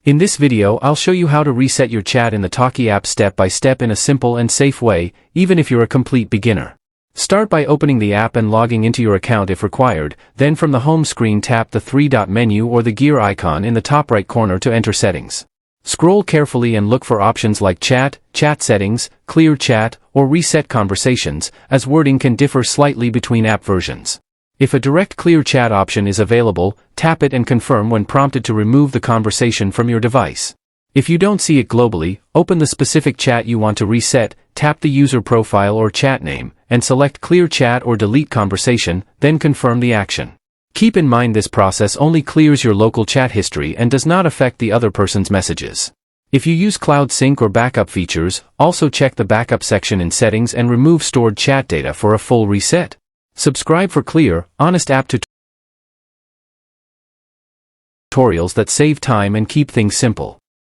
In this video I'll show you how to reset your chat in the Talkie app step by step in a simple and safe way, even if you're a complete beginner. Start by opening the app and logging into your account if required, then from the home screen tap the three-dot menu or the gear icon in the top right corner to enter settings. Scroll carefully and look for options like chat, chat settings, clear chat, or reset conversations, as wording can differ slightly between app versions. If a direct clear chat option is available, tap it and confirm when prompted to remove the conversation from your device. If you don't see it globally, open the specific chat you want to reset, tap the user profile or chat name, and select clear chat or delete conversation, then confirm the action. Keep in mind this process only clears your local chat history and does not affect the other person's messages. If you use cloud sync or backup features, also check the backup section in settings and remove stored chat data for a full reset. Subscribe for clear, honest app tutorials that save time and keep things simple.